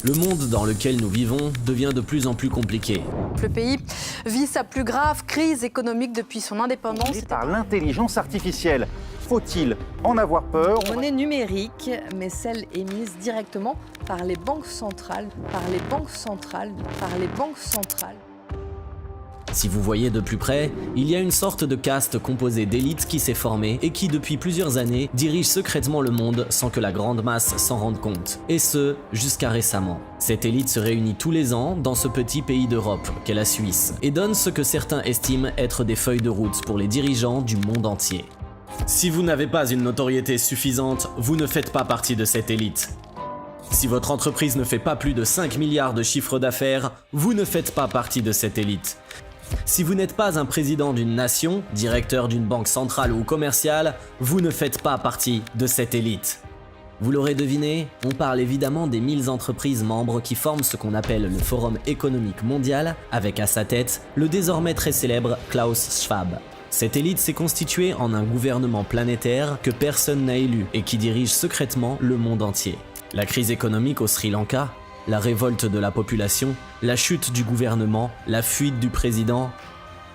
Le monde dans lequel nous vivons devient de plus en plus compliqué. Le pays vit sa plus grave crise économique depuis son indépendance. Par l'intelligence artificielle. Faut-il en avoir peur? Monnaie numérique, mais celle émise directement par les banques centrales, Si vous voyez de plus près, il y a une sorte de caste composée d'élites qui s'est formée et qui depuis plusieurs années dirige secrètement le monde sans que la grande masse s'en rende compte. Et ce, jusqu'à récemment. Cette élite se réunit tous les ans dans ce petit pays d'Europe qu'est la Suisse et donne ce que certains estiment être des feuilles de route pour les dirigeants du monde entier. Si vous n'avez pas une notoriété suffisante, vous ne faites pas partie de cette élite. Si votre entreprise ne fait pas plus de 5 milliards de chiffre d'affaires, vous ne faites pas partie de cette élite. Si vous n'êtes pas un président d'une nation, directeur d'une banque centrale ou commerciale, vous ne faites pas partie de cette élite. Vous l'aurez deviné, on parle évidemment des 1000 entreprises membres qui forment ce qu'on appelle le Forum économique mondial, avec à sa tête le désormais très célèbre Klaus Schwab. Cette élite s'est constituée en un gouvernement planétaire que personne n'a élu et qui dirige secrètement le monde entier. La crise économique au Sri Lanka, la révolte de la population, la chute du gouvernement, la fuite du président.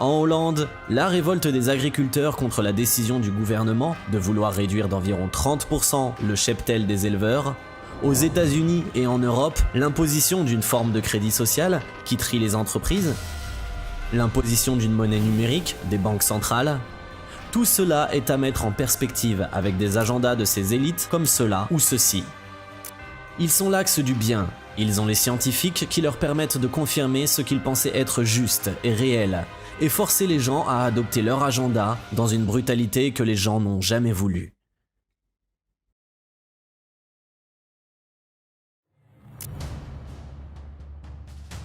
En Hollande, la révolte des agriculteurs contre la décision du gouvernement de vouloir réduire d'environ 30% le cheptel des éleveurs. Aux États-Unis et en Europe, l'imposition d'une forme de crédit social qui trie les entreprises. L'imposition d'une monnaie numérique des banques centrales. Tout cela est à mettre en perspective avec des agendas de ces élites comme ceux-là ou ceux-ci. Ils sont l'axe du bien. Ils ont les scientifiques qui leur permettent de confirmer ce qu'ils pensaient être juste et réel, et forcer les gens à adopter leur agenda dans une brutalité que les gens n'ont jamais voulu.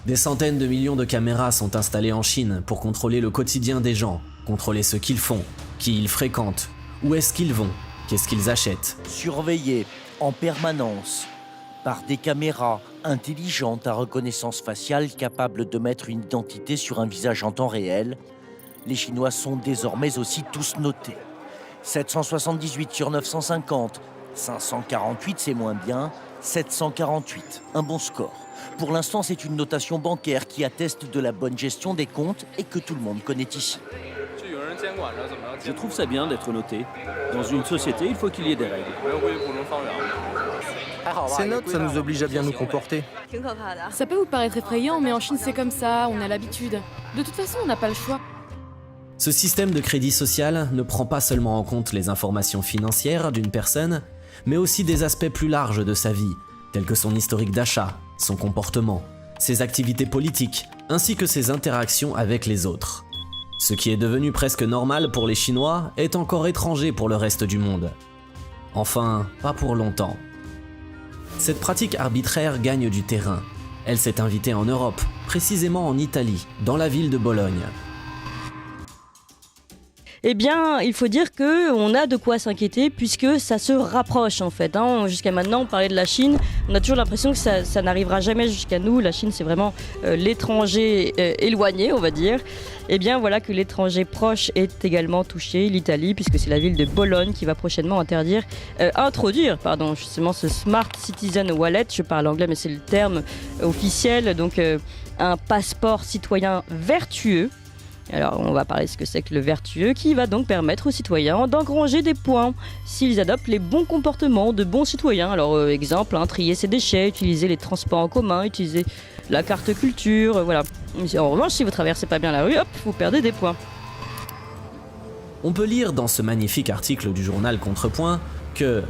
Des centaines de millions de caméras sont installées en Chine pour contrôler le quotidien des gens, contrôler ce qu'ils font, qui ils fréquentent, où est-ce qu'ils vont, qu'est-ce qu'ils achètent. Surveillés en permanence par des caméras intelligentes à reconnaissance faciale capables de mettre une identité sur un visage en temps réel, les Chinois sont désormais aussi tous notés. 778 sur 950, 548 c'est moins bien, 748, un bon score. Pour l'instant, c'est une notation bancaire qui atteste de la bonne gestion des comptes et que tout le monde connaît ici. Je trouve ça bien d'être noté. Dans une société, il faut qu'il y ait des règles. Ces notes, ça nous oblige à bien nous comporter. Ça peut vous paraître effrayant, mais en Chine c'est comme ça, on a l'habitude. De toute façon, on n'a pas le choix. Ce système de crédit social ne prend pas seulement en compte les informations financières d'une personne, mais aussi des aspects plus larges de sa vie, tels que son historique d'achat, son comportement, ses activités politiques, ainsi que ses interactions avec les autres. Ce qui est devenu presque normal pour les Chinois est encore étranger pour le reste du monde. Enfin, pas pour longtemps. Cette pratique arbitraire gagne du terrain. Elle s'est invitée en Europe, précisément en Italie, dans la ville de Bologne. Eh bien, il faut dire qu'on a de quoi s'inquiéter puisque ça se rapproche en fait. Jusqu'à maintenant, on parlait de la Chine, on a toujours l'impression que ça n'arrivera jamais jusqu'à nous. La Chine, c'est vraiment l'étranger éloigné, on va dire. Eh bien, voilà que l'étranger proche est également touché, l'Italie, puisque c'est la ville de Bologne qui va prochainement introduire justement ce Smart Citizen Wallet. Je parle anglais, mais c'est le terme officiel. Donc, un passeport citoyen vertueux. Alors, on va parler de ce que c'est que le vertueux, qui va donc permettre aux citoyens d'engranger des points s'ils adoptent les bons comportements de bons citoyens. Alors, exemple, trier ses déchets, utiliser les transports en commun, utiliser la carte culture, voilà. En revanche, si vous traversez pas bien la rue, hop, vous perdez des points. On peut lire dans ce magnifique article du journal Contrepoint que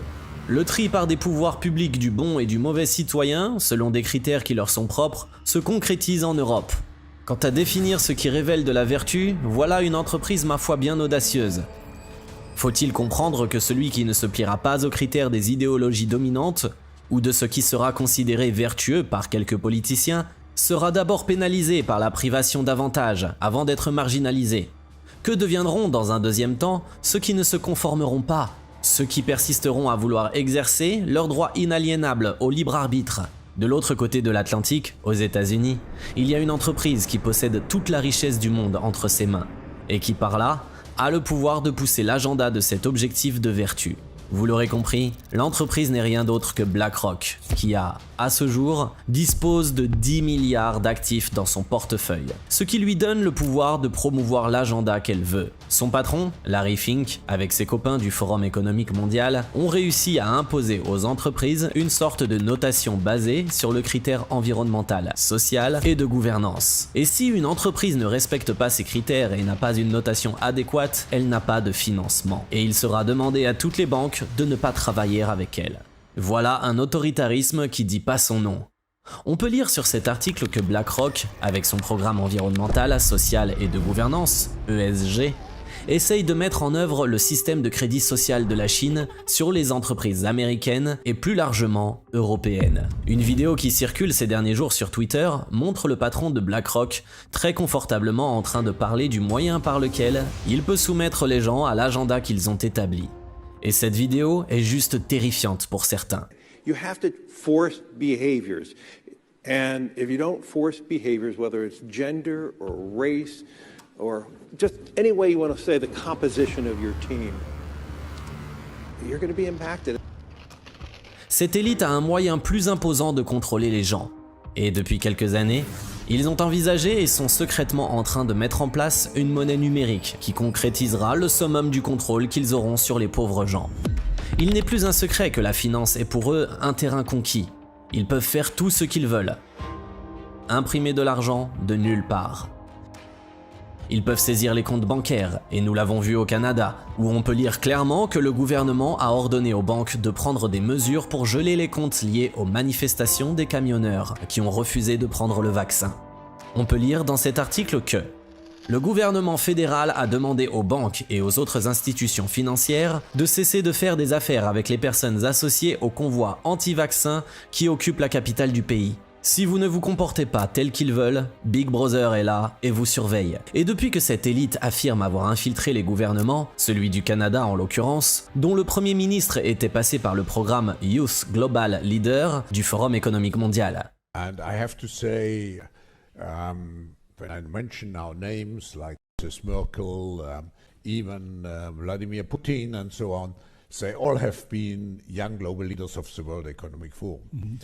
le tri par des pouvoirs publics du bon et du mauvais citoyen, selon des critères qui leur sont propres, se concrétise en Europe. Quant à définir ce qui révèle de la vertu, voilà une entreprise ma foi bien audacieuse. Faut-il comprendre que celui qui ne se pliera pas aux critères des idéologies dominantes, ou de ce qui sera considéré vertueux par quelques politiciens, sera d'abord pénalisé par la privation d'avantages avant d'être marginalisé? Que deviendront dans un deuxième temps ceux qui ne se conformeront pas, ceux qui persisteront à vouloir exercer leur droit inaliénable au libre arbitre? De l'autre côté de l'Atlantique, aux États-Unis, il y a une entreprise qui possède toute la richesse du monde entre ses mains, et qui par là a le pouvoir de pousser l'agenda de cet objectif de vertu. Vous l'aurez compris, l'entreprise n'est rien d'autre que BlackRock, qui à ce jour, dispose de 10 milliards d'actifs dans son portefeuille, ce qui lui donne le pouvoir de promouvoir l'agenda qu'elle veut. Son patron, Larry Fink, avec ses copains du Forum économique mondial, ont réussi à imposer aux entreprises une sorte de notation basée sur le critère environnemental, social et de gouvernance. Et si une entreprise ne respecte pas ces critères et n'a pas une notation adéquate, elle n'a pas de financement. Et il sera demandé à toutes les banques de ne pas travailler avec elle. Voilà un autoritarisme qui dit pas son nom. On peut lire sur cet article que BlackRock, avec son programme environnemental, social et de gouvernance, ESG, essaye de mettre en œuvre le système de crédit social de la Chine sur les entreprises américaines et plus largement européennes. Une vidéo qui circule ces derniers jours sur Twitter montre le patron de BlackRock très confortablement en train de parler du moyen par lequel il peut soumettre les gens à l'agenda qu'ils ont établi. Et cette vidéo est juste terrifiante pour certains. You have to force behaviors. And if you don't force behaviors, whether it's gender or race or just any way you want to say the composition of your team, you're going to be impacted. Cette élite a un moyen plus imposant de contrôler les gens. Et depuis quelques années, ils ont envisagé et sont secrètement en train de mettre en place une monnaie numérique qui concrétisera le summum du contrôle qu'ils auront sur les pauvres gens. Il n'est plus un secret que la finance est pour eux un terrain conquis. Ils peuvent faire tout ce qu'ils veulent. Imprimer de l'argent de nulle part. Ils peuvent saisir les comptes bancaires, et nous l'avons vu au Canada, où on peut lire clairement que le gouvernement a ordonné aux banques de prendre des mesures pour geler les comptes liés aux manifestations des camionneurs qui ont refusé de prendre le vaccin. On peut lire dans cet article que le gouvernement fédéral a demandé aux banques et aux autres institutions financières de cesser de faire des affaires avec les personnes associées au convoi anti-vaccin qui occupe la capitale du pays. Si vous ne vous comportez pas tel qu'ils veulent, Big Brother est là et vous surveille. Et depuis que cette élite affirme avoir infiltré les gouvernements, celui du Canada en l'occurrence, dont le premier ministre était passé par le programme Youth Global Leader du Forum économique mondial. And I have to say, when I mention our names like Mrs. Merkel, even Vladimir Putin and so on, they all have been young global leaders of the World Economic Forum. Mm-hmm.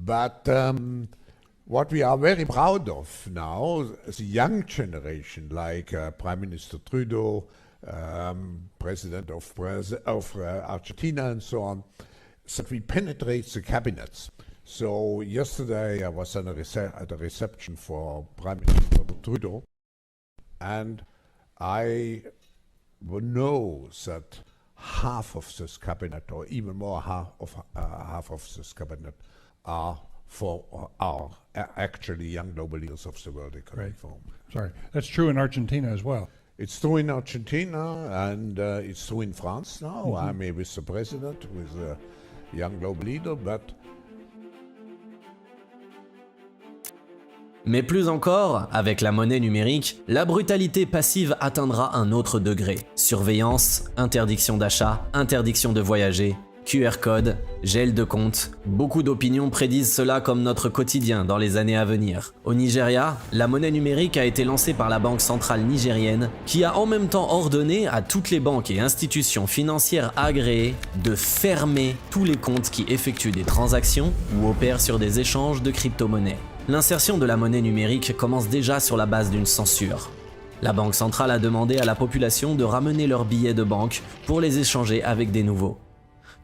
But what we are very proud of now, the young generation, like Prime Minister Trudeau, President of Argentina and so on, that we penetrate the cabinets. So yesterday I was at a reception for Prime Minister Trudeau, and I know that half of this cabinet, or even more half of this cabinet, are actually young global leaders of the World Economic Forum. Sorry, that's true in Argentina as well. It's true in Argentina, and it's true in France now. Mm-hmm. I mean, with the president, with a young global leader, but... Mais plus encore, avec la monnaie numérique, la brutalité passive atteindra un autre degré. Surveillance, interdiction d'achat, interdiction de voyager, QR code, gel de compte, beaucoup d'opinions prédisent cela comme notre quotidien dans les années à venir. Au Nigeria, la monnaie numérique a été lancée par la Banque centrale nigérienne qui a en même temps ordonné à toutes les banques et institutions financières agréées de fermer tous les comptes qui effectuent des transactions ou opèrent sur des échanges de crypto-monnaies. L'insertion de la monnaie numérique commence déjà sur la base d'une censure. La Banque centrale a demandé à la population de ramener leurs billets de banque pour les échanger avec des nouveaux.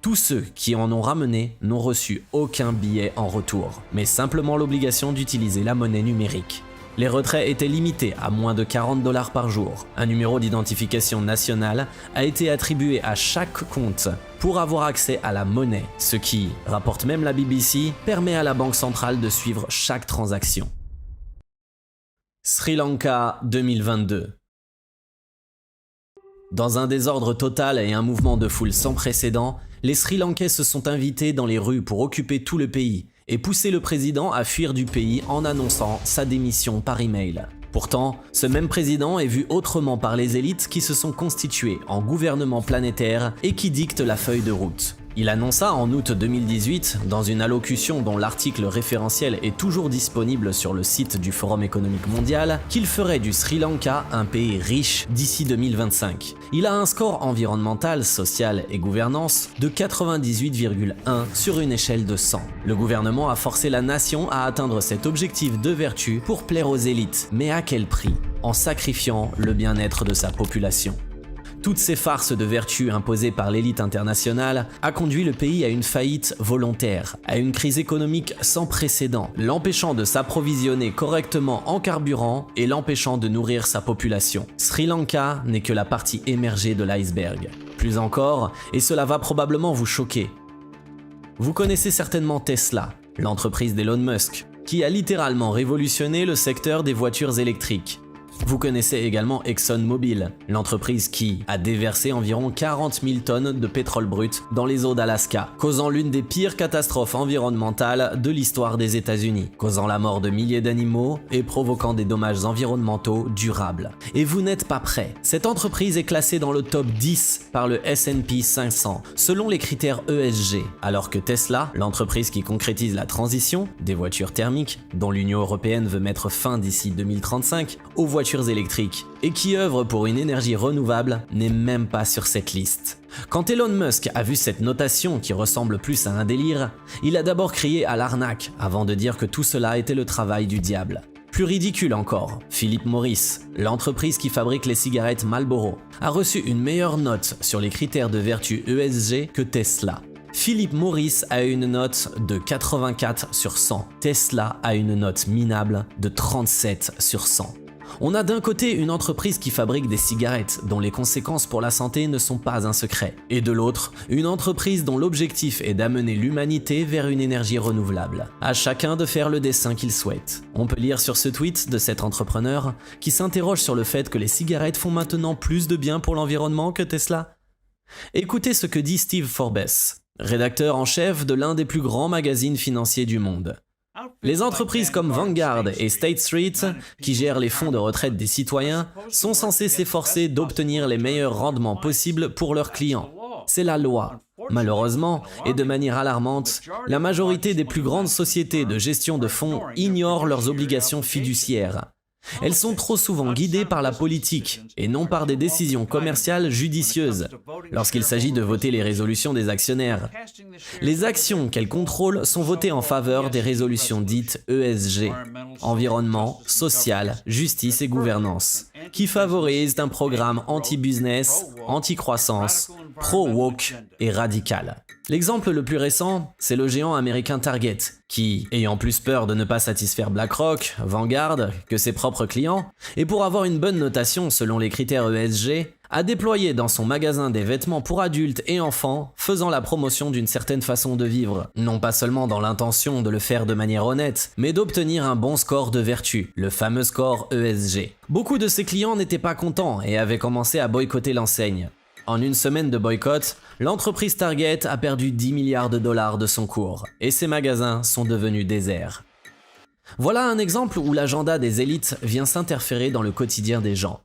Tous ceux qui en ont ramené n'ont reçu aucun billet en retour, mais simplement l'obligation d'utiliser la monnaie numérique. Les retraits étaient limités à moins de $40 par jour. Un numéro d'identification nationale a été attribué à chaque compte pour avoir accès à la monnaie, ce qui, rapporte même la BBC, permet à la Banque centrale de suivre chaque transaction. Sri Lanka 2022. Dans un désordre total et un mouvement de foule sans précédent, les Sri Lankais se sont invités dans les rues pour occuper tout le pays et pousser le président à fuir du pays en annonçant sa démission par email. Pourtant, ce même président est vu autrement par les élites qui se sont constituées en gouvernement planétaire et qui dictent la feuille de route. Il annonça en août 2018, dans une allocution dont l'article référentiel est toujours disponible sur le site du Forum économique mondial, qu'il ferait du Sri Lanka un pays riche d'ici 2025. Il a un score environnemental, social et gouvernance de 98,1 sur une échelle de 100. Le gouvernement a forcé la nation à atteindre cet objectif de vertu pour plaire aux élites, mais à quel prix? En sacrifiant le bien-être de sa population. Toutes ces farces de vertu imposées par l'élite internationale a conduit le pays à une faillite volontaire, à une crise économique sans précédent, l'empêchant de s'approvisionner correctement en carburant et l'empêchant de nourrir sa population. Sri Lanka n'est que la partie émergée de l'iceberg. Plus encore, et cela va probablement vous choquer, vous connaissez certainement Tesla, l'entreprise d'Elon Musk, qui a littéralement révolutionné le secteur des voitures électriques. Vous connaissez également ExxonMobil, l'entreprise qui a déversé environ 40 000 tonnes de pétrole brut dans les eaux d'Alaska, causant l'une des pires catastrophes environnementales de l'histoire des États-Unis, causant la mort de milliers d'animaux et provoquant des dommages environnementaux durables. Et vous n'êtes pas prêts. Cette entreprise est classée dans le top 10 par le S&P 500, selon les critères ESG, alors que Tesla, l'entreprise qui concrétise la transition des voitures thermiques, dont l'Union européenne veut mettre fin d'ici 2035, aux voitures électriques et qui œuvre pour une énergie renouvelable n'est même pas sur cette liste. Quand Elon Musk a vu cette notation qui ressemble plus à un délire, il a d'abord crié à l'arnaque avant de dire que tout cela était le travail du diable. Plus ridicule encore, Philip Morris, l'entreprise qui fabrique les cigarettes Marlboro, a reçu une meilleure note sur les critères de vertu ESG que Tesla. Philip Morris a une note de 84 sur 100. Tesla a une note minable de 37 sur 100. On a d'un côté une entreprise qui fabrique des cigarettes dont les conséquences pour la santé ne sont pas un secret, et de l'autre, une entreprise dont l'objectif est d'amener l'humanité vers une énergie renouvelable. À chacun de faire le dessin qu'il souhaite. On peut lire sur ce tweet de cet entrepreneur qui s'interroge sur le fait que les cigarettes font maintenant plus de bien pour l'environnement que Tesla. Écoutez ce que dit Steve Forbes, rédacteur en chef de l'un des plus grands magazines financiers du monde. Les entreprises comme Vanguard et State Street, qui gèrent les fonds de retraite des citoyens, sont censées s'efforcer d'obtenir les meilleurs rendements possibles pour leurs clients. C'est la loi. Malheureusement, et de manière alarmante, la majorité des plus grandes sociétés de gestion de fonds ignorent leurs obligations fiduciaires. Elles sont trop souvent guidées par la politique et non par des décisions commerciales judicieuses lorsqu'il s'agit de voter les résolutions des actionnaires. Les actions qu'elles contrôlent sont votées en faveur des résolutions dites ESG, environnement, social, justice et gouvernance, qui favorisent un programme anti-business, anti-croissance, pro-woke et radical. L'exemple le plus récent, c'est le géant américain Target, qui, ayant plus peur de ne pas satisfaire BlackRock, Vanguard, que ses propres clients, et pour avoir une bonne notation selon les critères ESG, a déployé dans son magasin des vêtements pour adultes et enfants, faisant la promotion d'une certaine façon de vivre, non pas seulement dans l'intention de le faire de manière honnête, mais d'obtenir un bon score de vertu, le fameux score ESG. Beaucoup de ses clients n'étaient pas contents et avaient commencé à boycotter l'enseigne. En une semaine de boycott, l'entreprise Target a perdu 10 milliards de dollars de son cours, et ses magasins sont devenus déserts. Voilà un exemple où l'agenda des élites vient s'interférer dans le quotidien des gens.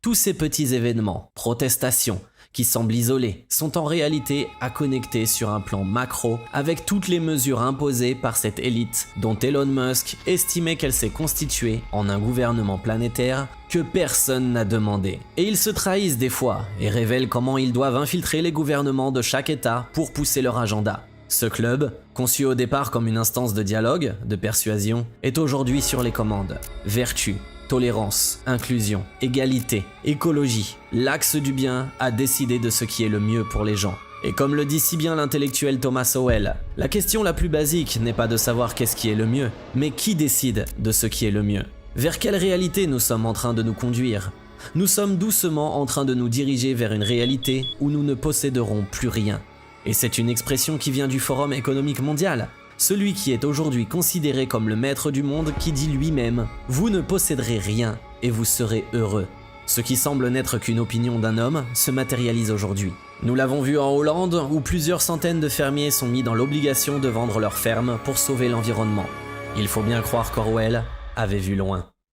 Tous ces petits événements, protestations, qui semblent isolés, sont en réalité à connecter sur un plan macro avec toutes les mesures imposées par cette élite dont Elon Musk estimait qu'elle s'est constituée en un gouvernement planétaire que personne n'a demandé. Et ils se trahissent des fois et révèlent comment ils doivent infiltrer les gouvernements de chaque État pour pousser leur agenda. Ce club, conçu au départ comme une instance de dialogue, de persuasion, est aujourd'hui sur les commandes. Vertu, tolérance, inclusion, égalité, écologie, l'axe du bien a décidé de ce qui est le mieux pour les gens. Et comme le dit si bien l'intellectuel Thomas Sowell, la question la plus basique n'est pas de savoir qu'est-ce qui est le mieux, mais qui décide de ce qui est le mieux. Vers quelle réalité nous sommes en train de nous conduire ? Nous sommes doucement en train de nous diriger vers une réalité où nous ne posséderons plus rien. Et c'est une expression qui vient du Forum économique mondial. Celui qui est aujourd'hui considéré comme le maître du monde qui dit lui-même « Vous ne posséderez rien et vous serez heureux ». Ce qui semble n'être qu'une opinion d'un homme se matérialise aujourd'hui. Nous l'avons vu en Hollande où plusieurs centaines de fermiers sont mis dans l'obligation de vendre leurs fermes pour sauver l'environnement. Il faut bien croire qu'Orwell avait vu loin.